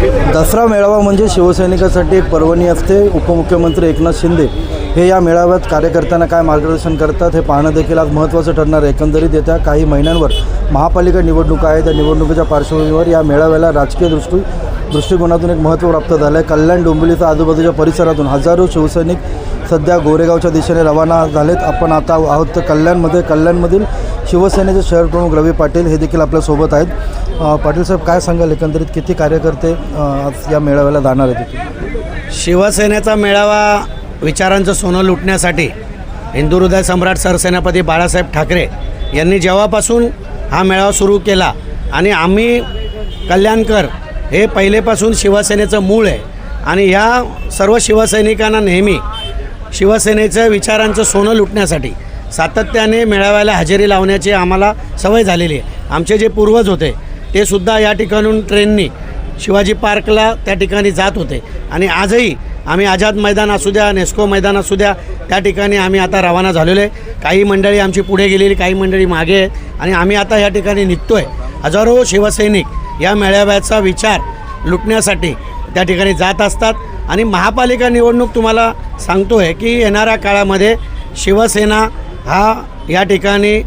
दसरा मेळावा म्हणजे शिवसैनिकांसाठी एक पर्वणी असते। उपमुख्यमंत्री एकनाथ शिंदे हे या मेळाव्यात कार्यकर्त्यांना काय मार्गदर्शन करतात हे पाहणं देखील आज महत्त्वाचं ठरणार आहे। एकंदरीत येत्या काही महिन्यांवर महापालिका निवडणुका आहेत। त्या निवडणुकीच्या पार्श्वभूमीवर या मेळाव्याला राजकीय दृष्टिकोनातून एक महत्त्व प्राप्त झालं आहे। कल्याण डोंबिवलीच्या आजूबाजूच्या परिसरातून हजारो शिवसैनिक सध्या गोरेगावच्या दिशेने रवाना झालेत। आपण आता आहोत कल्याणमधील शिवसेनेचे शहर प्रमुख रवी पाटील हे देखील आपल्यासोबत आहेत। पाटील साहेब, काय सांगाल, एकंदरीत किती कार्यकर्ते आज या मेळाव्याला जाणार आहेत? शिवसेनेचा मेळावा विचारांचं सोनं लुटण्यासाठी हिंदुहृदय सम्राट सरसेनापती बाळासाहेब ठाकरे यांनी जेव्हापासून हा मेळावा सुरू केला आणि आम्ही कल्याणकर हे पहिलेपासून शिवसेनेचं मूळ आहे आणि ह्या सर्व शिवसैनिकांना नेहमी शिवसेनेचं विचारांचं सोनं लुटण्यासाठी सातत्याने मेळाव्याला हजेरी लावण्याची आम्हाला सवय झालेली आहे। आमचे जे पूर्वज होते ते सुद्धा या ठिकाणून ट्रेननी शिवाजी पार्कला त्या ठिकाणी जात होते आणि आजही आम्ही आझाद मैदान असू द्या, नेस्को मैदान असू द्या, त्या ठिकाणी आम्ही आता रवाना झालेलो आहे। काही मंडळी आमची पुढे गेलेली, काही मंडळी मागे आहेत आणि आम्ही आता या ठिकाणी निघतो आहे। हजारो शिवसैनिक या मेळाव्याचा विचार लुटण्यासाठी त्या ठिकाणी जात असतात आणि महापालिका निवडणूक तुम्हाला सांगतो आहे की येणाऱ्या काळामध्ये शिवसेना हा या ठिकाणी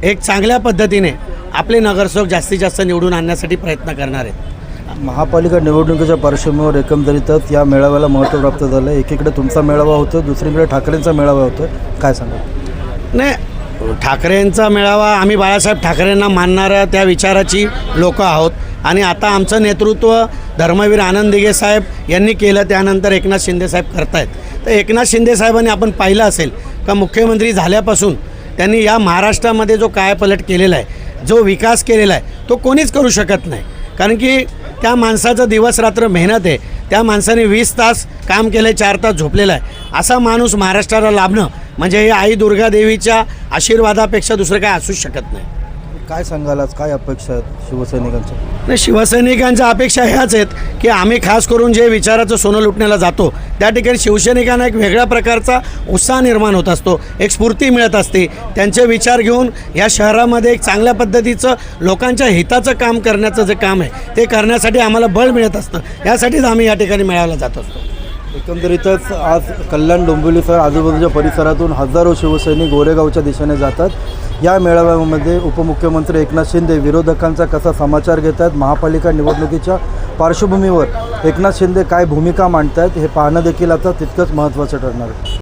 एक चांगल्या पद्धतीने आपले नगरसेवक जास्तीत जास्त निवडून आणण्यासाठी प्रयत्न करणार आहेत। महापालिका निवडणुकीच्या पार्श्वभूमीवर एकंदरीतच या मेळाव्याला महत्त्व प्राप्त झालं आहे। एकीकडे तुमचा मेळावा होतो, दुसरीकडे ठाकरेंचा मेळावा होतो, काय सांगाल? नाही, ठाकरेंचा मेळावा, आम्ही बाळासाहेब ठाकरेंना मानणाऱ्या त्या विचाराची लोक आहोत आणि आता आमचं नेतृत्व धर्मवीर आनंद दिघे साहेब यांनी केलं, त्यानंतर एकनाथ शिंदे साहेब करतायत। तर एकनाथ शिंदे साहेबांनी आपण पाहिलं असेल का मुख्यमंत्री झाल्यापासून त्यांनी या महाराष्ट्रामध्ये जो कायापलट केलेला आहे, जो विकास केलेला आहे, तो कोणीच करू शकत नाही। कारण की त्या माणसाचं दिवस रात्र मेहनत आहे, त्या माणसाने 20 तास काम केलं, 4 तास झोपलेला आहे। असा माणूस महाराष्ट्राला लाभणं म्हणजे हे आई दुर्गा देवीच्या आशीर्वादापेक्षा दुसरं काय असूच शकत नाही। काय सांगाल, आज काय अपेक्षा आहेत शिवसैनिकांच्या? नाही, शिवसैनिकांच्या अपेक्षा ह्याच आहेत की आम्ही खास करून जे विचाराचं सोनं लुटण्याला जातो त्या ठिकाणी शिवसैनिकांना एक वेगळ्या प्रकारचा उत्साह निर्माण होत असतो, एक स्फूर्ती मिळत असते। त्यांचे विचार घेऊन या शहरामध्ये एक चांगल्या पद्धतीचं लोकांच्या हिताचं काम करण्याचं जे काम आहे ते करण्यासाठी आम्हाला बळ मिळत असतं। यासाठीच आम्ही या ठिकाणी मेळाव्याला जात असतो। एकंदरीतच आज कल्याण डोंबिवलीसह आजूबाजूच्या परिसरातून हजारो शिवसैनिक गोरेगावच्या दिशेने जातात। या मेळाव्यामध्ये उपमुख्यमंत्री एकनाथ शिंदे विरोधकांचा कसा समाचार घेत आहेत, महापालिका निवडणुकीच्या पार्श्वभूमीवर एकनाथ शिंदे काय भूमिका मांडत आहेत हे पाहणं देखील आता तितकंच महत्त्वाचं ठरणार आहे।